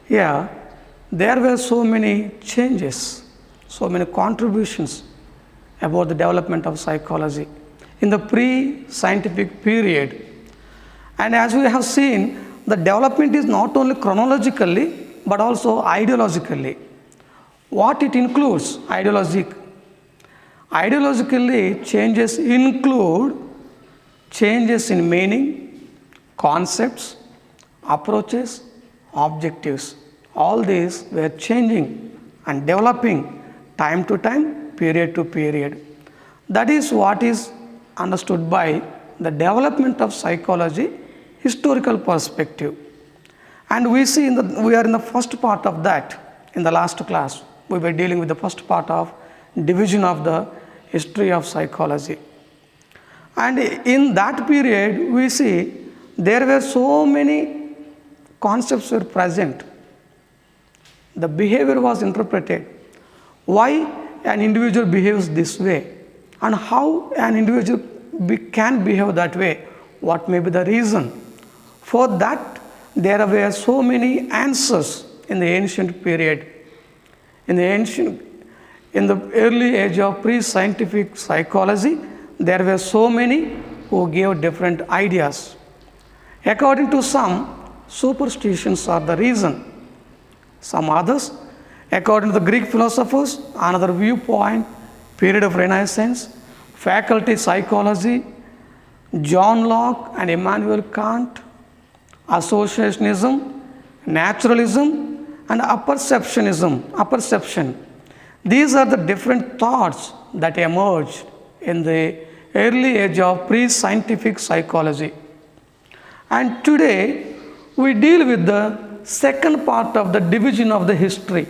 Yeah, there were so many changes, so many contributions about the development of psychology in the pre-scientific period. And as we have seen, the development is not only chronologically but also ideologically. What it includes, ideologically, changes include changes in meaning, concepts, approaches, objectives. All these were changing and developing time to time, period to period. That is what is understood by the development of psychology historical perspective. And we are in the first part of that. In the last class, we were dealing with the first part of division of the history of psychology. And in that period, we see there were so many concepts were present. The behavior was interpreted. Why an individual behaves this way and how an individual can behave that way. What may be the reason? For that, there were so many answers in the ancient period. In the early age of pre-scientific psychology, there were so many who gave different ideas. According to some, superstitions are the reason. Some others, according to the Greek philosophers, another viewpoint, period of Renaissance, faculty psychology, John Locke and Immanuel Kant, associationism, naturalism, and apperception. These are the different thoughts that emerged in the early age of pre-scientific psychology. And today, we deal with the second part of the division of the history.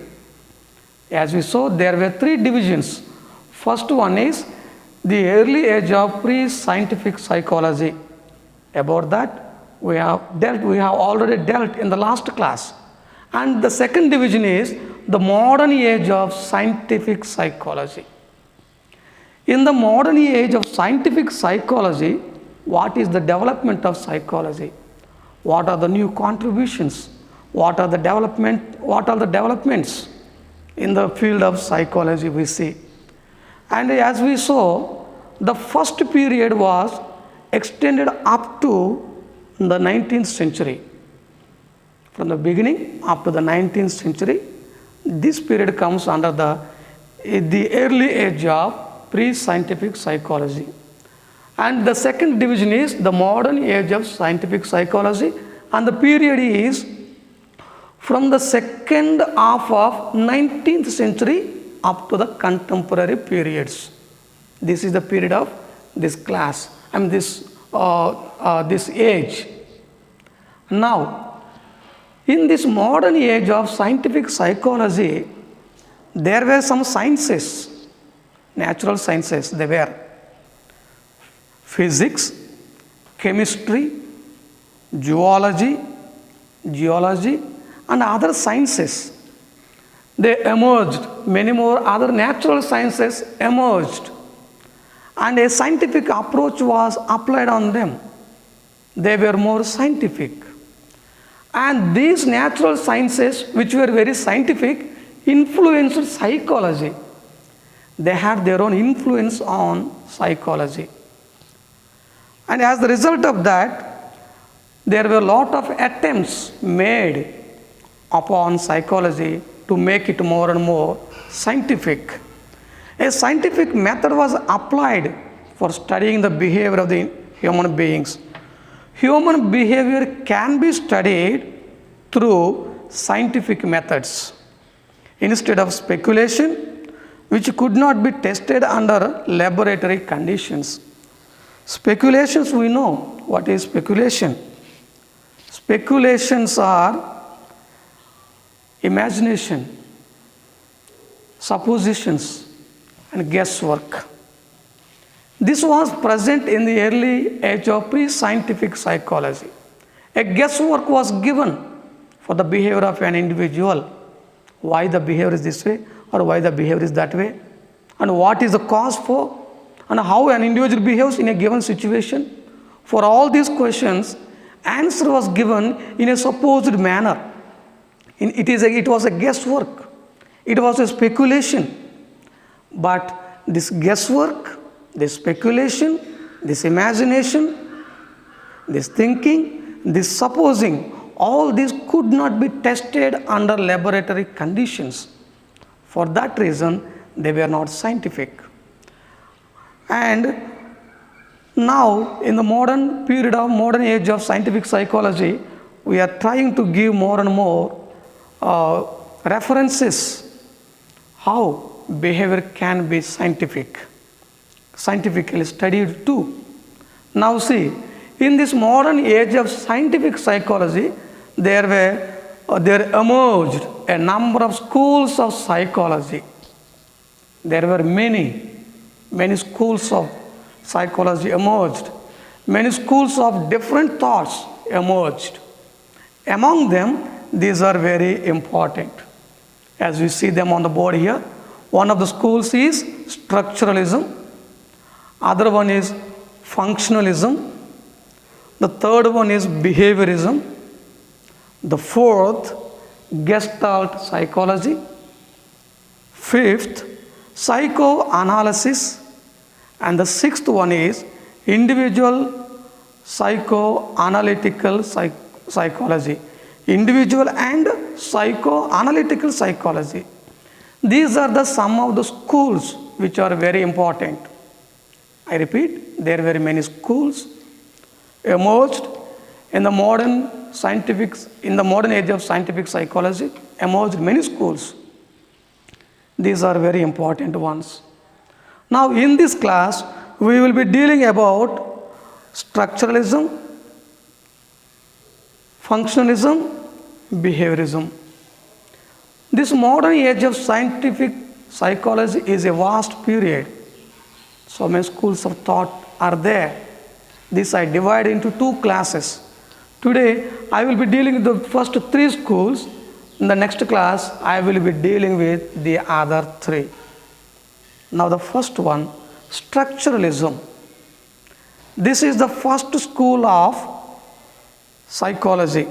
As we saw, there were three divisions. First one is the early age of pre-scientific psychology. About that, we have already dealt in the last class. And the second division is the modern age of scientific psychology. In the modern age of scientific psychology, what is the development of psychology? What are the new contributions? What are the developments in the field of psychology we see? And as we saw, the first period was extended up to the 19th century. From the beginning up to the 19th century, this period comes under the early age of pre-scientific psychology. And the second division is the modern age of scientific psychology, and the period is from the second half of 19th century up to the contemporary periods. This is the period of this class, this age. Now, in this modern age of scientific psychology, there were some sciences, natural sciences. They were physics, chemistry, zoology, geology, and other sciences. They emerged. Many more other natural sciences emerged. And a scientific approach was applied on them. They were more scientific. And these natural sciences, which were very scientific, influenced psychology. They had their own influence on psychology. And as the result of that, there were a lot of attempts made upon psychology to make it more and more scientific. A scientific method was applied for studying the behavior of the human beings. Human behavior can be studied through scientific methods instead of speculation, which could not be tested under laboratory conditions. Speculations, we know what is speculation. Speculations are imagination, suppositions, and guesswork. This was present in the early age of pre-scientific psychology. A guesswork was given for the behavior of an individual. Why the behavior is this way or why the behavior is that way, and what is the cause for, and how an individual behaves in a given situation. For all these questions, answer was given in a supposed manner. It was a guesswork. It was a speculation. But this guesswork, this speculation, this imagination, this thinking, this supposing, all this could not be tested under laboratory conditions. For that reason, they were not scientific. And now, in the modern age of scientific psychology, we are trying to give more and more references how behavior can be scientifically studied too. Now see, in this modern age of scientific psychology, there emerged a number of schools of psychology. There were many schools of psychology emerged. Many schools of different thoughts emerged. Among them, these are very important. As we see them on the board here, one of the schools is structuralism, other one is functionalism, the third one is behaviorism, the fourth, Gestalt psychology, fifth, psychoanalysis, and the sixth one is individual psychoanalytical psychology. Individual and psychoanalytical psychology. These are some of the schools which are very important. I repeat, there were many schools emerged in the modern age of scientific psychology, emerged many schools. These are very important ones. Now in this class, we will be dealing about structuralism, functionalism, behaviorism. This modern age of scientific psychology is a vast period. So many schools of thought are there. This I divide into two classes. Today, I will be dealing with the first three schools. In the next class, I will be dealing with the other three. Now the first one, structuralism. This is the first school of psychology.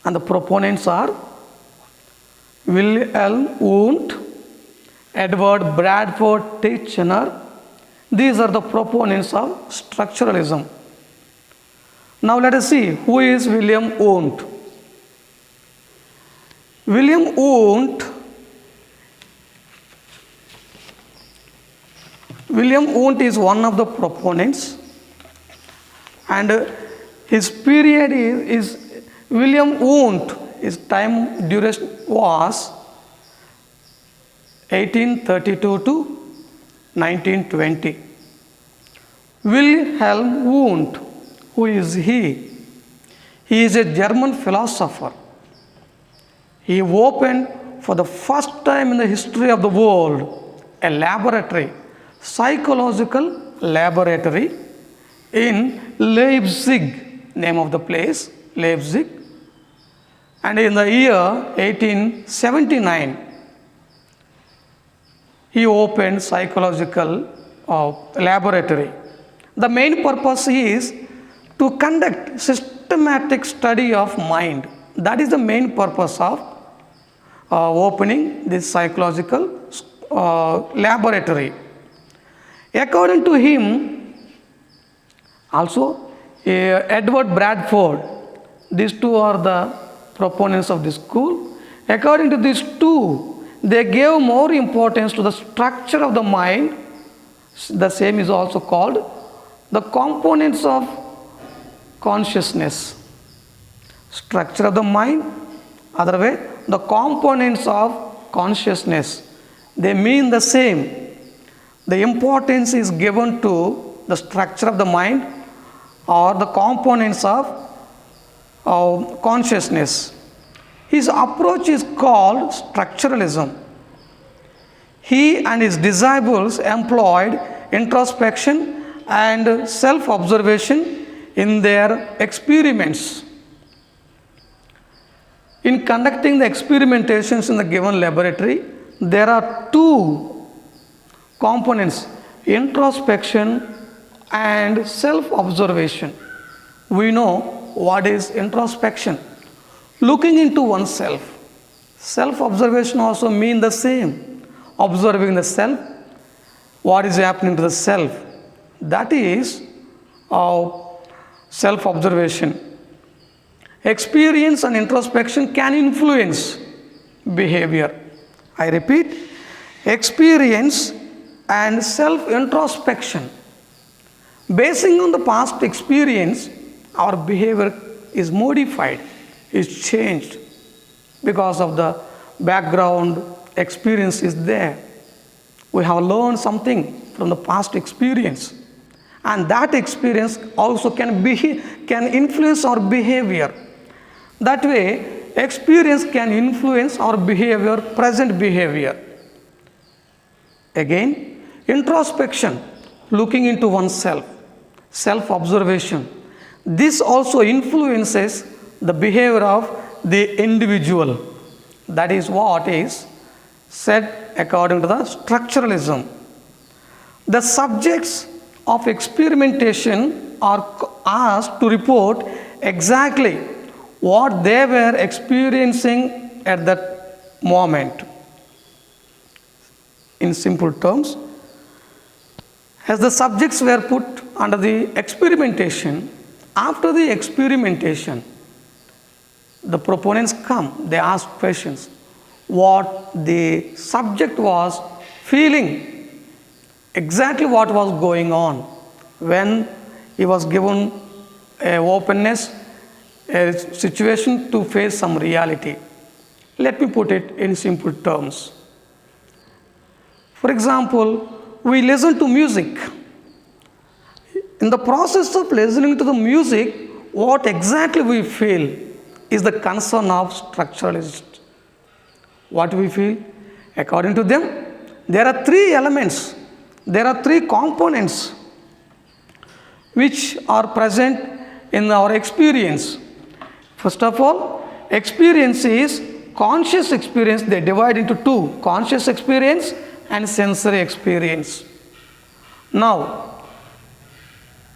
And the proponents are Wilhelm Wundt, Edward Bradford Titchener. These are the proponents of structuralism. Now let us see who is Wilhelm Wundt. Wilhelm Wundt is one of the proponents, and his period is Wilhelm Wundt, his time duration was 1832 to 1920. Wilhelm Wundt, who is he? He is a German philosopher. He opened for the first time in the history of the world a laboratory, psychological laboratory in Leipzig, name of the place, Leipzig. And in the year 1879, he opened psychological laboratory. The main purpose is to conduct systematic study of mind. That is the main purpose of opening this psychological laboratory. According to him, also Edward Bradford, these two are the proponents of this school. According to these two, they gave more importance to the structure of the mind. The same is also called the components of consciousness. Structure of the mind, other way, the components of consciousness. They mean the same. The importance is given to the structure of the mind or the components of consciousness. His approach is called structuralism. He and his disciples employed introspection and self-observation in their experiments. In conducting the experimentations in the given laboratory, there are two components, introspection and self-observation. We know what is introspection. Looking into oneself. Self-observation also mean the same. Observing the self, what is happening to the self. That is self-observation. Experience and introspection can influence behavior. I repeat, experience and self-introspection. Basing on the past experience, our behavior is modified, is changed because of the background experience is there. We have learned something from the past experience, and that experience also can influence our behavior. That way, experience can influence our behavior, present behavior. Again, introspection, looking into oneself, self-observation. This also influences the behavior of the individual. That is what is said according to the structuralism. The subjects of experimentation are asked to report exactly what they were experiencing at that moment. In simple terms, as the subjects were put under the experimentation, after the experimentation, the proponents come, they ask questions. What the subject was feeling, exactly what was going on when he was given a openness, a situation to face some reality. Let me put it in simple terms. For example, we listen to music. In the process of listening to the music, what exactly we feel is the concern of structuralists. What we feel? According to them, there are three elements, there are three components which are present in our experience. First of all, experience is conscious experience. They divide into two, conscious experience and sensory experience. Now,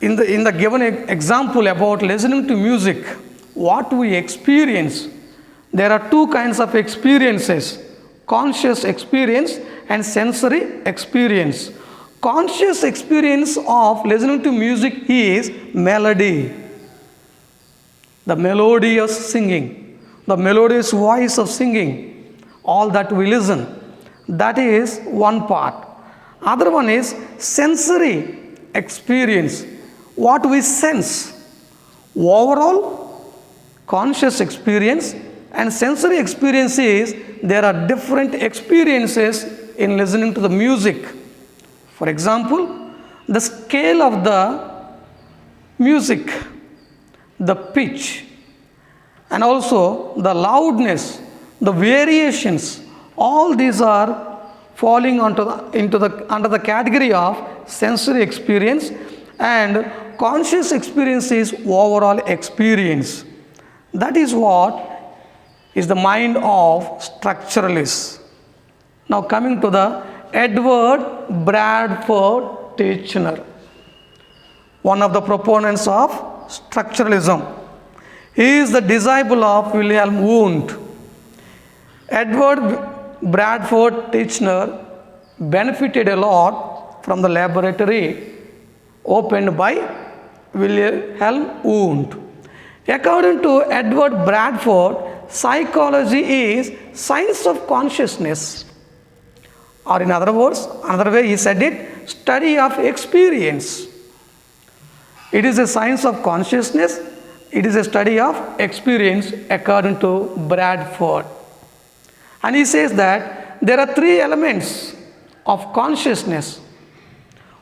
in the given example about listening to music, what we experience, there are two kinds of experiences, conscious experience and sensory experience. Conscious experience of listening to music is melody, the melodious singing, the melodious voice of singing, all that we listen. That is one part. Other one is sensory experience, what we sense. Overall, conscious experience and sensory experience is there are different experiences in listening to the music. For example, the scale of the music, the pitch, and also the loudness, the variations, all these are falling under the category of sensory experience, and conscious experience is overall experience. That is what is the mind of structuralists. Now coming to the Edward Bradford Titchener, one of the proponents of structuralism. He is the disciple of Wilhelm Wundt. Edward Bradford Titchener benefited a lot from the laboratory opened by Wilhelm Wundt. According to Edward Bradford, psychology is science of consciousness. Or in other words, another way he said it, study of experience. It is a science of consciousness, it is a study of experience according to Bradford. And he says that there are three elements of consciousness.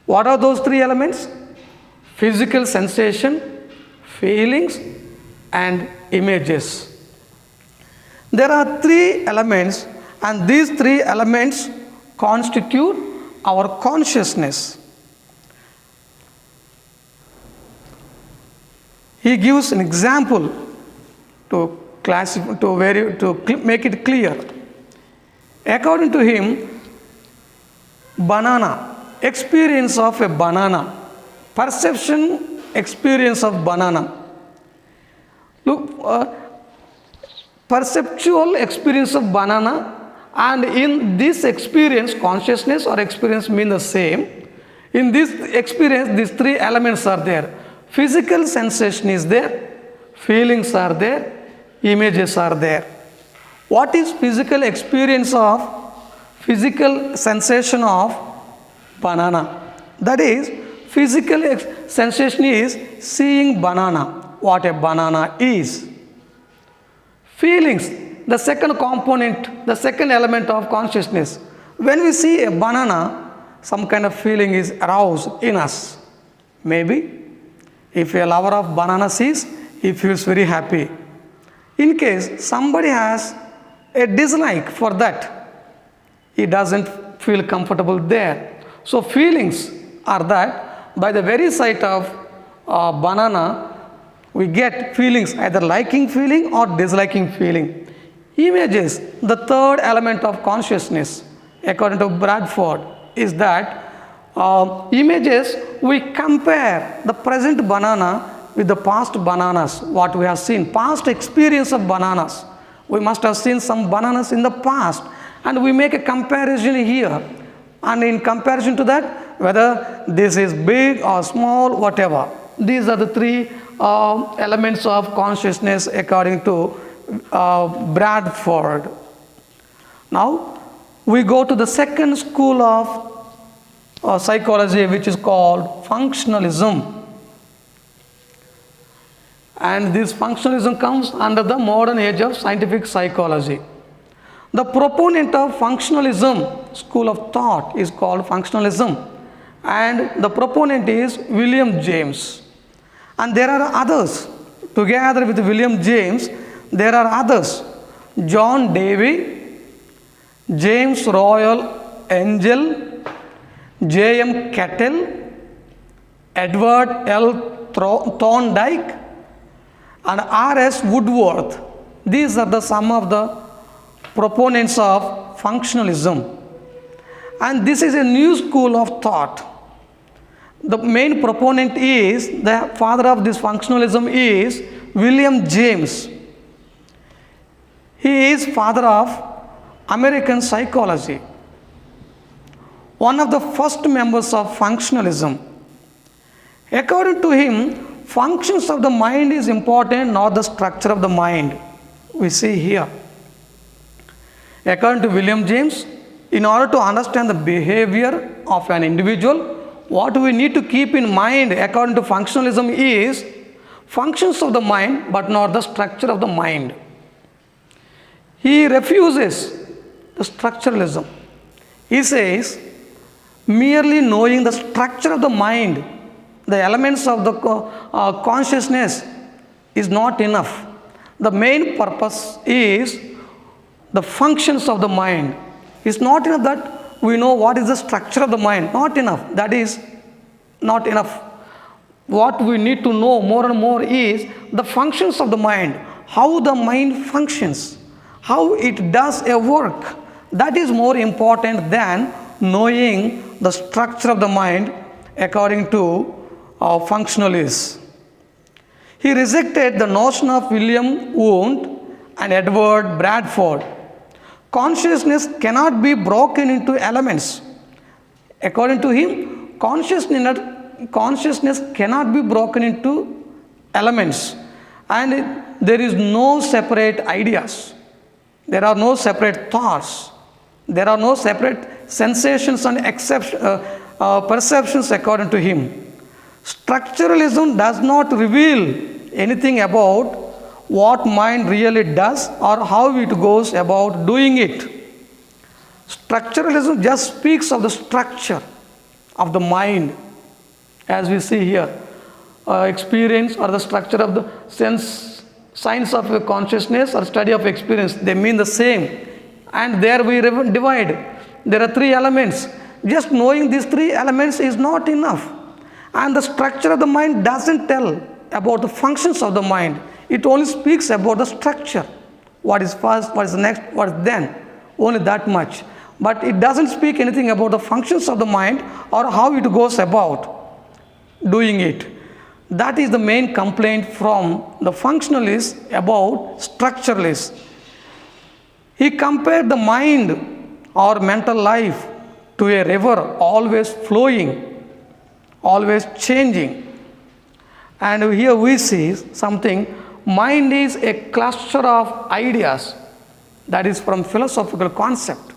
What are those three elements? Physical sensation, feelings, and images. There are three elements, and these three elements constitute our consciousness. He gives an example to make it clear. According to him, banana, experience of a banana, perception, experience of banana. Look, perceptual experience of banana, and in this experience consciousness or experience mean the same. In this experience these three elements are there. Physical sensation is there, feelings are there, images are there. What is physical experience of physical sensation of banana? That is, physical sensation is seeing banana, what a banana is. Feelings, the second component, the second element of consciousness. When we see a banana, some kind of feeling is aroused in us. Maybe if a lover of banana sees, he feels very happy. In case somebody has a dislike for that, he doesn't feel comfortable there. So feelings are that by the very sight of banana, we get feelings, either liking feeling or disliking feeling. Images, the third element of consciousness, according to Bradford, is that images, we compare the present banana with the past bananas, what we have seen, past experience of bananas. We must have seen some bananas in the past, and we make a comparison here. And in comparison to that, whether this is big or small, whatever. These are the three elements of consciousness according to Bradford. Now, we go to the second school of psychology, which is called functionalism. And this functionalism comes under the modern age of scientific psychology. The proponent of functionalism school of thought is called functionalism, and the proponent is William James. And there are others. Together with William James, there are others. John Dewey, James Royal Angel, J.M. Cattell, Edward L. Thorndike, and R.S. Woodworth. These are some of the proponents of functionalism. And this is a new school of thought. The main proponent is, the father of this functionalism is William James. He is father of American psychology. One of the first members of functionalism. According to him, functions of the mind is important, not the structure of the mind. We see here. According to William James, in order to understand the behavior of an individual, what we need to keep in mind according to functionalism is functions of the mind but not the structure of the mind. He refuses the structuralism. He says merely knowing the structure of the mind, the elements of the consciousness is not enough. The main purpose is the functions of the mind. It's not enough that we know what is the structure of the mind. Not enough. That is not enough. What we need to know more and more is the functions of the mind, how the mind functions, how it does a work. That is more important than knowing the structure of the mind according to functionalists. He rejected the notion of William Wundt and Edward Bradford. Consciousness cannot be broken into elements. According to him, consciousness cannot be broken into elements, and there is no separate ideas. There are no separate thoughts. There are no separate sensations and perceptions according to him. Structuralism does not reveal anything about what mind really does or how it goes about doing it. Structuralism just speaks of the structure of the mind, as we see here. Experience or the structure of the science of consciousness or study of experience, they mean the same. And there we divide. There are three elements. Just knowing these three elements is not enough. And the structure of the mind doesn't tell about the functions of the mind. It only speaks about the structure. What is first, what is next, what is then. Only that much. But it doesn't speak anything about the functions of the mind or how it goes about doing it. That is the main complaint from the functionalists about structuralists. He compared the mind or mental life to a river always flowing, always changing. And here we see something, mind is a cluster of ideas, that is from philosophical concept.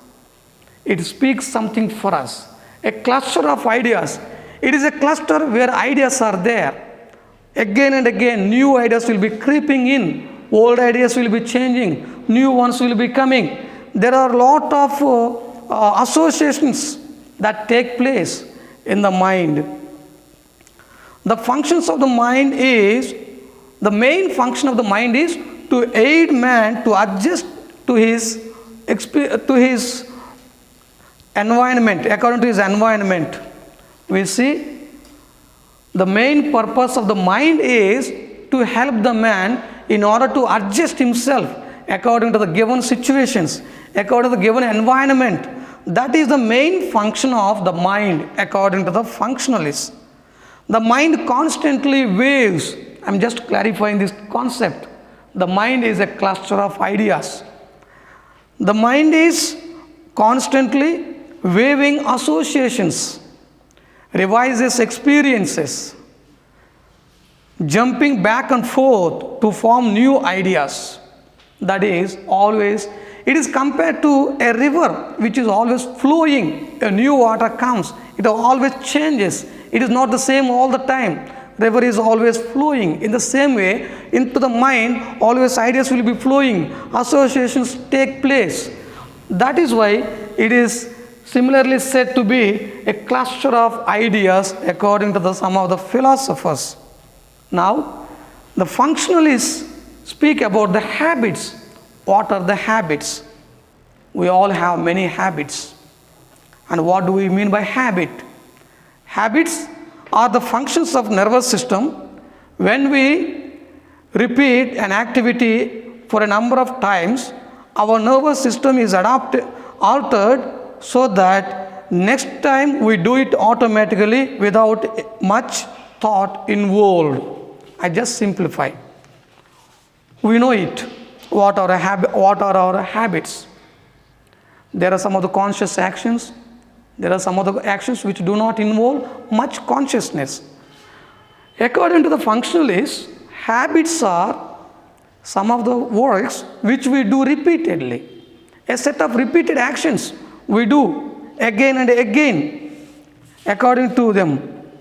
It speaks something for us. A cluster of ideas. It is a cluster where ideas are there. Again and again, new ideas will be creeping in. Old ideas will be changing. New ones will be coming. There are a lot of associations that take place in the mind. The functions of the mind is, the main function of the mind is to aid man to adjust to his environment, according to his environment. We see the main purpose of the mind is to help the man in order to adjust himself according to the given situations, according to the given environment. That is the main function of the mind according to the functionalists. The mind constantly waves. I am just clarifying this concept. The mind is a cluster of ideas. The mind is constantly waving associations, revises experiences, jumping back and forth to form new ideas. That is always, it is compared to a river which is always flowing. A new water comes, it always changes. It is not the same all the time. River is always flowing. In the same way, into the mind, always ideas will be flowing. Associations take place. That is why it is similarly said to be a cluster of ideas according to some of the philosophers. Now, the functionalists speak about the habits. What are the habits? We all have many habits. And what do we mean by habit? Habits are the functions of nervous system. When we repeat an activity for a number of times, our nervous system is altered so that next time we do it automatically without much thought involved. I just simplify. We know it. What are our habits? There are some of the conscious actions. There are some of the actions which do not involve much consciousness. According to the functionalists, habits are some of the works which we do repeatedly. A set of repeated actions we do again and again according to them.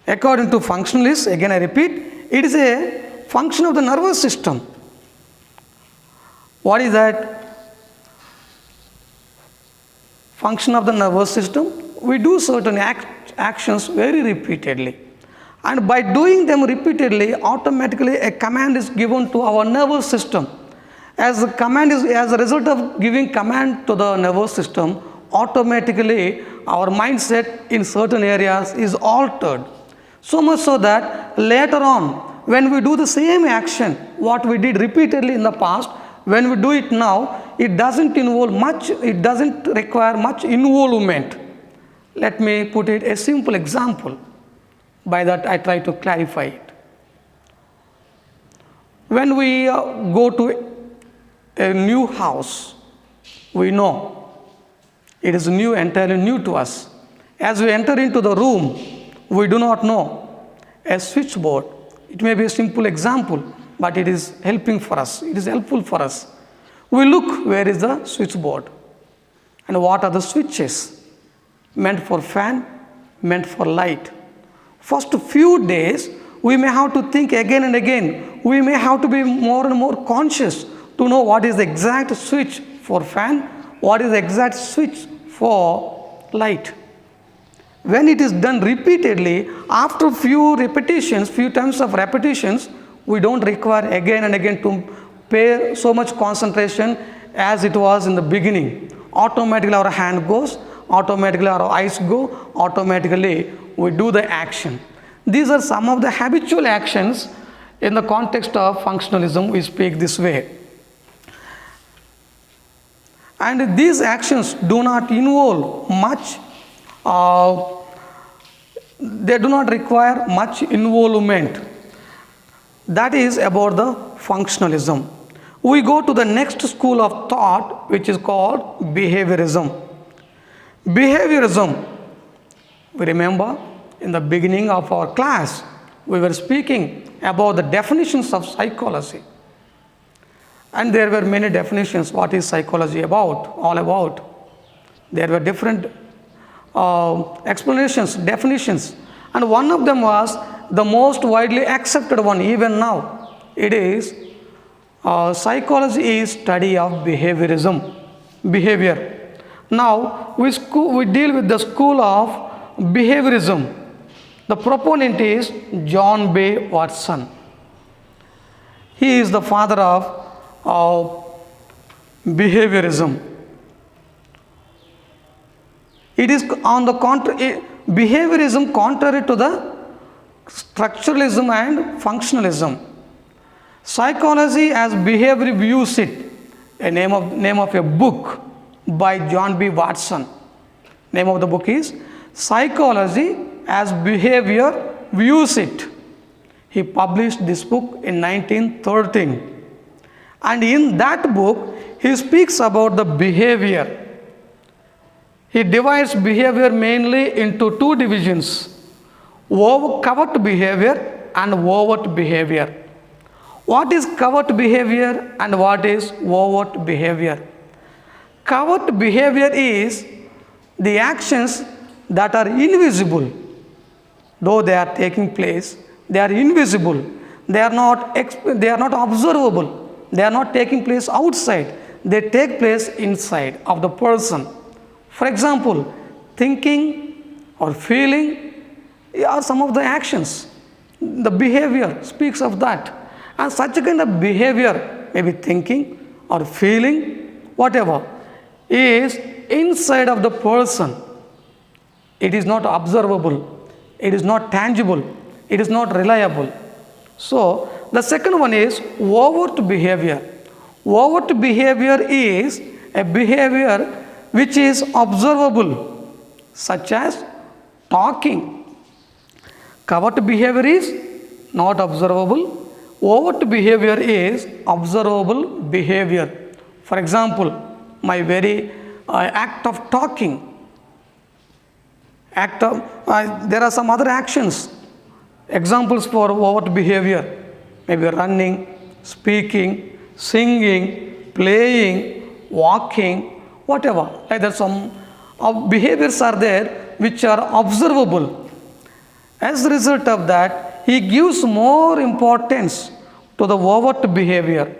According to functionalists, again I repeat, it is a function of the nervous system. What is that? Function of the nervous system. We do certain actions very repeatedly. And by doing them repeatedly, automatically a command is given to our nervous system. As a result of giving command to the nervous system, automatically our mindset in certain areas is altered. So much so that later on, when we do the same action, what we did repeatedly in the past, when we do it now, it doesn't require much involvement. Let me put it a simple example. By that I try to clarify it. When we go to a new house, we know it is entirely new to us. As we enter into the room, we do not know a switchboard. It may be a simple example, but it is helping for us. It is helpful for us. We look, where is the switchboard? And what are the switches? Meant for fan, meant for light. First few days, we may have to think again and again. We may have to be more and more conscious to know what is the exact switch for fan, what is the exact switch for light. When it is done repeatedly, after few times of repetitions, we don't require again and again to pay so much concentration as it was in the beginning. Automatically our hand goes, automatically our eyes go, automatically we do the action. These are some of the habitual actions. In the context of functionalism, we speak this way. And these actions do not involve much, they do not require much involvement. That is about the functionalism. We go to the next school of thought, which is called behaviorism. Behaviorism, we remember in the beginning of our class, we were speaking about the definitions of psychology. And there were many definitions. What is psychology about? All about. There were different explanations, definitions. And one of them was the most widely accepted one even now. It is psychology is study of behaviorism, behavior. Now we deal with the school of behaviorism. The proponent is John B. Watson. He is the father of behaviorism. It is on the contrary, behaviorism contrary to the structuralism and functionalism. Psychology as behavior views it, a name of a book by John B. Watson. Name of the book is Psychology as Behavior Views It. He published this book in 1913. And in that book, he speaks about the behavior. He divides behavior mainly into two divisions: covert behavior and overt behavior. What is covert behavior and what is overt behavior? Covert behavior is the actions that are invisible. Though they are taking place, they are invisible. They are not observable. They are not taking place outside. They take place inside of the person. For example, thinking or feeling are some of the actions. The behavior speaks of that. And such a kind of behavior, maybe thinking or feeling, whatever, is inside of the person. It is not observable. It is not tangible. It is not reliable. So, the second one is overt behavior. Overt behavior is a behavior which is observable, such as talking. Covert behavior is not observable. Overt behavior is observable behavior. For example, my very act of talking. There are some other actions. Examples for overt behavior, maybe running, speaking, singing, playing, walking, whatever. Like that, some behaviors are there which are observable. As a result of that, he gives more importance to the overt behavior.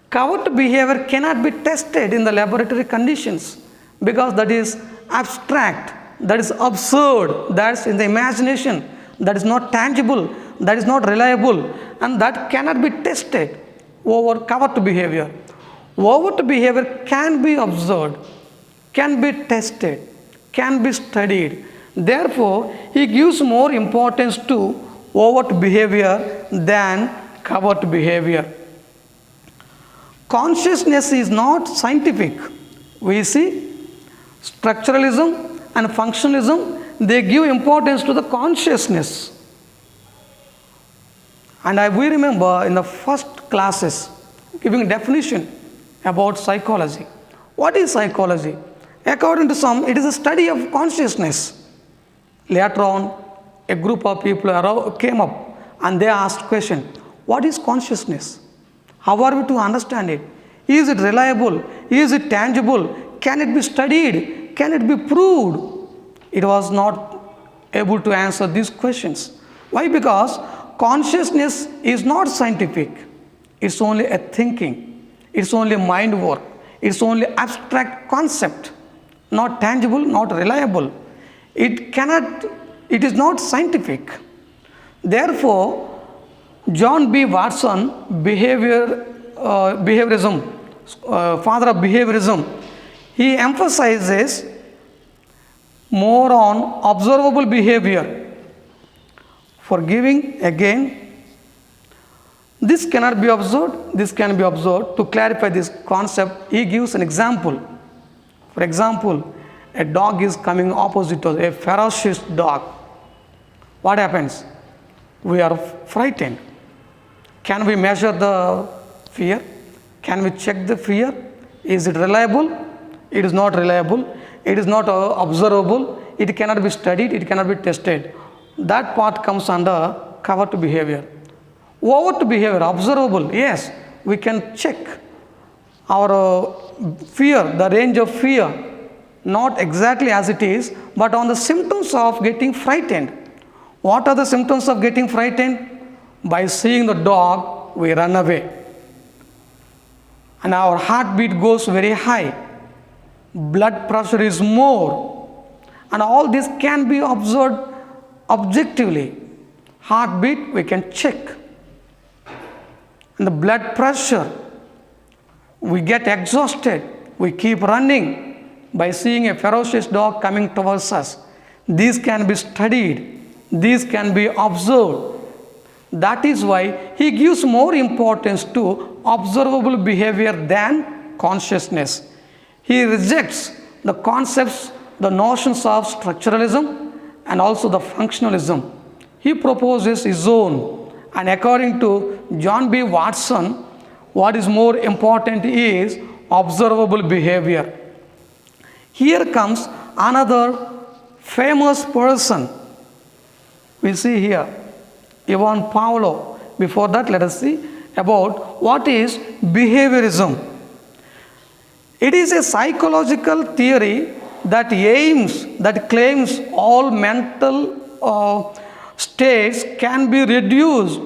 Covert behavior cannot be tested in the laboratory conditions because that is abstract, that is absurd, that's in the imagination, that is not tangible, that is not reliable, and that cannot be tested over covert behavior. Overt behavior can be observed, can be tested, can be studied. Therefore, he gives more importance to overt behavior than covert behavior. Consciousness is not scientific. We see structuralism and functionalism, they give importance to the consciousness. And we remember in the first classes giving definition about psychology. What is psychology? According to some, it is a study of consciousness. Later on, a group of people came up and they asked question, what is consciousness? How are we to understand it? Is it reliable? Is it tangible? Can it be studied? Can it be proved? It was not able to answer these questions. Why? Because consciousness is not scientific. It's only a thinking. It's only mind work. It's only abstract concept. Not tangible, not reliable. It is not scientific. Therefore, John B. Watson, behaviorism, father of behaviorism, he emphasizes more on observable behavior. For giving, again, this cannot be observed, this can be observed. To clarify this concept, he gives an example. For example, a dog is coming opposite to us, a ferocious dog. What happens? We are frightened. Can we measure the fear? Can we check the fear? Is it reliable? It is not reliable. It is not observable. It cannot be studied. It cannot be tested. That part comes under covert behavior. Overt behavior, observable, yes, we can check our fear, the range of fear, not exactly as it is, but on the symptoms of getting frightened. What are the symptoms of getting frightened? By seeing the dog, we run away. And our heartbeat goes very high. Blood pressure is more. And all this can be observed objectively. Heartbeat, we can check. And the blood pressure, we get exhausted. We keep running by seeing a ferocious dog coming towards us. These can be studied. These can be observed. That is why he gives more importance to observable behavior than consciousness. He rejects the concepts, the notions of structuralism and also the functionalism. He proposes his own. And according to John B. Watson, what is more important is observable behavior. Here comes another famous person. We see here, Ivan Pavlov. Before that, let us see about what is behaviorism. It is a psychological theory that claims all mental states can be reduced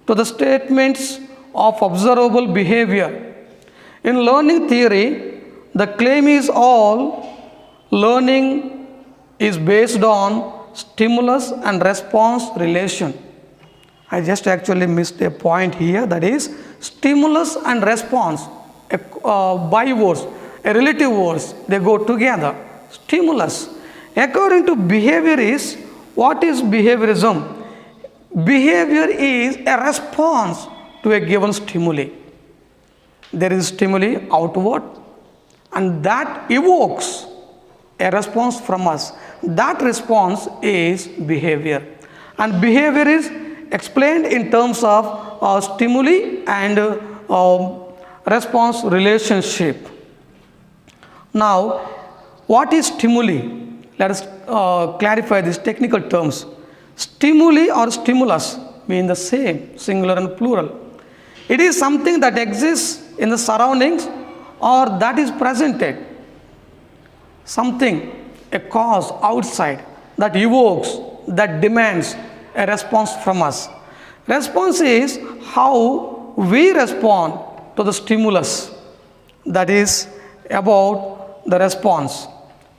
to the statements of observable behavior. In learning theory, the claim is all learning is based on stimulus and response relation. I just actually missed a point here, that is stimulus and response, bywords, relative words, they go together. Stimulus. According to behaviorists, what is behaviorism? Behavior is a response to a given stimuli. There is stimuli outward and that evokes a response from us. That response is behavior. And behavior is explained in terms of stimuli and response relationship. Now, what is stimuli? Let us clarify these technical terms. Stimuli or stimulus mean the same, singular and plural. It is something that exists in the surroundings or that is presented. Something, a cause outside that evokes, that demands a response from us. Response is how we respond to the stimulus. That is about the response.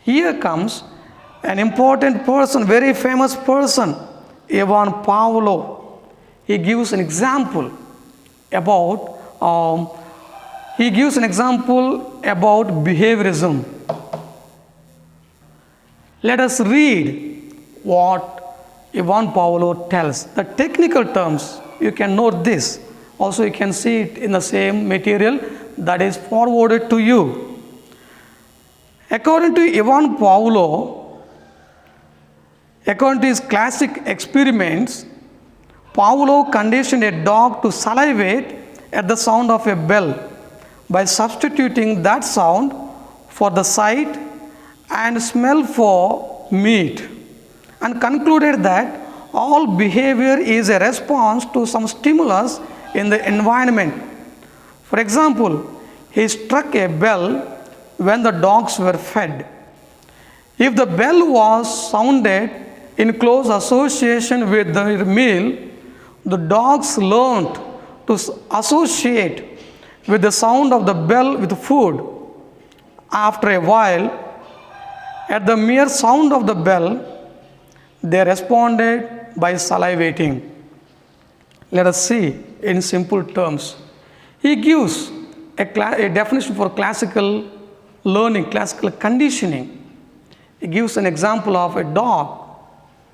Here comes an important person, very famous person, Ivan Pavlov. He gives an example about behaviorism. Let us read what Ivan Pavlov tells. The technical terms, you can note this. Also, you can see it in the same material that is forwarded to you. According to Ivan Pavlov, according to his classic experiments, Pavlov conditioned a dog to salivate at the sound of a bell by substituting that sound for the sight and smell for meat, and concluded that all behavior is a response to some stimulus in the environment. For example, he struck a bell when the dogs were fed. If the bell was sounded in close association with their meal, the dogs learned to associate with the sound of the bell with food. After a while, at the mere sound of the bell, they responded by salivating. Let us see in simple terms. He gives a definition for classical learning, classical conditioning. He gives an example of a dog,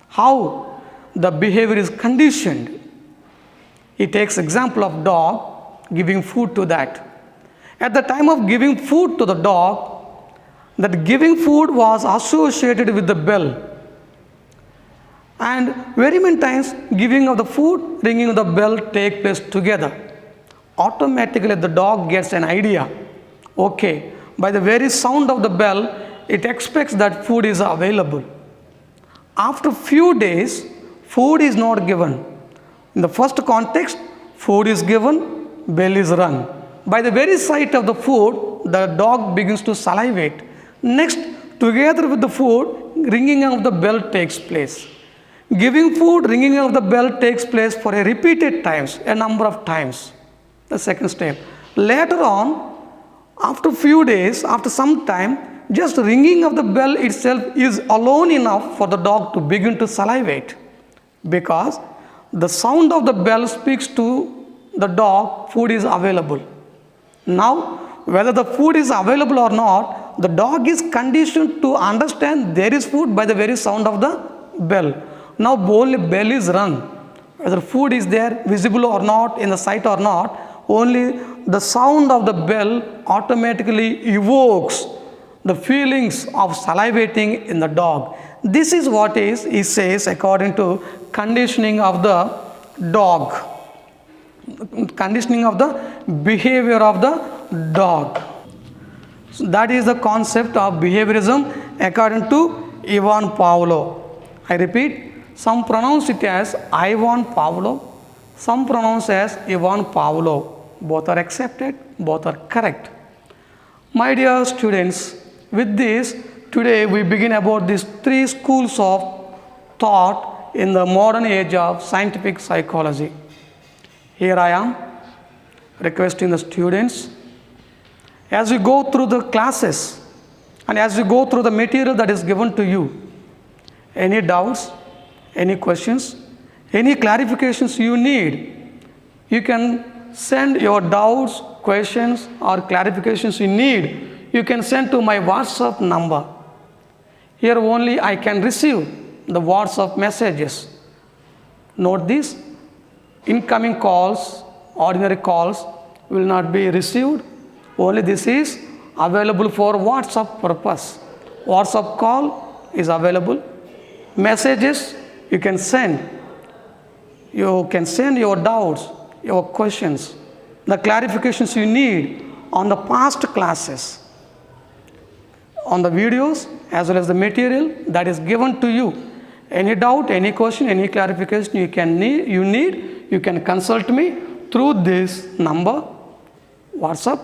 how the behavior is conditioned. He takes example of dog giving food to that. At the time of giving food to the dog, that giving food was associated with the bell. And very many times giving of the food, ringing of the bell take place together. Automatically the dog gets an idea. Okay, by the very sound of the bell, it expects that food is available. After few days, food is not given. In the first context, food is given, bell is rung. By the very sight of the food, the dog begins to salivate. Next, together with the food, ringing of the bell takes place. Giving food, ringing of the bell takes place for a repeated times, a number of times. The second step. Later on, after few days, after some time, just ringing of the bell itself is alone enough for the dog to begin to salivate, because the sound of the bell speaks to the dog food is available. Now, whether the food is available or not, the dog is conditioned to understand there is food by the very sound of the bell. Now, only bell is rung. Whether food is there, visible or not, in the sight or not, only the sound of the bell automatically evokes the feelings of salivating in the dog. This is what he says according to conditioning of the dog, conditioning of the behavior of the dog. So that is the concept of behaviorism according to Ivan Pavlov. I repeat, some pronounce it as Ivan Pavlov, some pronounce as Ivan Pavlov. Both are accepted, both are correct. My dear students, with this, today we begin about these three schools of thought in the modern age of scientific psychology. Here I am requesting the students, as we go through the classes and as we go through the material that is given to you, any doubts, any questions, any clarifications you need, you can send your doubts, questions or clarifications you need. You can send to my WhatsApp number. Here only I can receive the WhatsApp messages. Note this, incoming calls, ordinary calls will not be received. Only this is available for WhatsApp purpose. WhatsApp call is available. Messages you can send. You can send your doubts, your questions, the clarifications you need on the past classes, on the videos as well as the material that is given to you. Any doubt, any question, any clarification you need, you can consult me through this number, WhatsApp,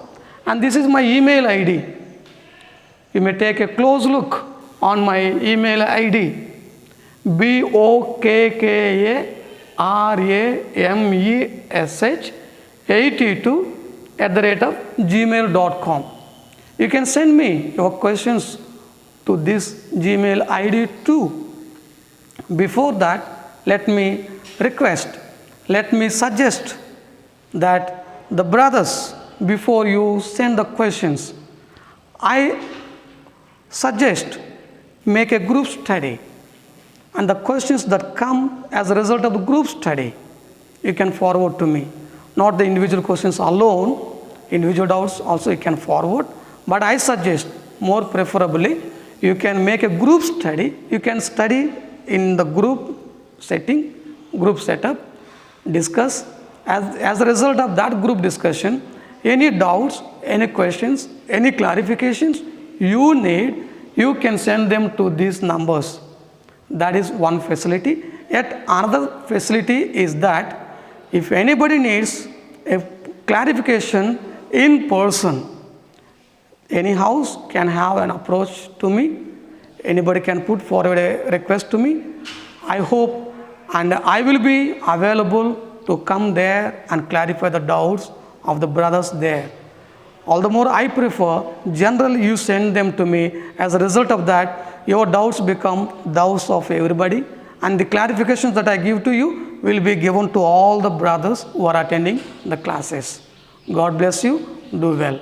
and this is my email ID. You may take a close look on my email ID, bokkramesh82@gmail.com. You can send me your questions to this Gmail ID too. Before that, let me request, let me suggest that the brothers, before you send the questions, I suggest make a group study, and the questions that come as a result of the group study, you can forward to me. Not the individual questions alone, individual doubts also you can forward, but I suggest more preferably you can make a group study. You can study in the group setting, group setup, discuss. As a result of that group discussion, any doubts, any questions, any clarifications you need, you can send them to these numbers. That is one facility. Yet another facility is that if anybody needs a clarification in person, any house can have an approach to me. Anybody can put forward a request to me. I hope and I will be available to come there and clarify the doubts of the brothers there. All the more I prefer generally you send them to me. As a result of that, your doubts become doubts of everybody, and the clarifications that I give to you will be given to all the brothers who are attending the classes. God bless you. Do well.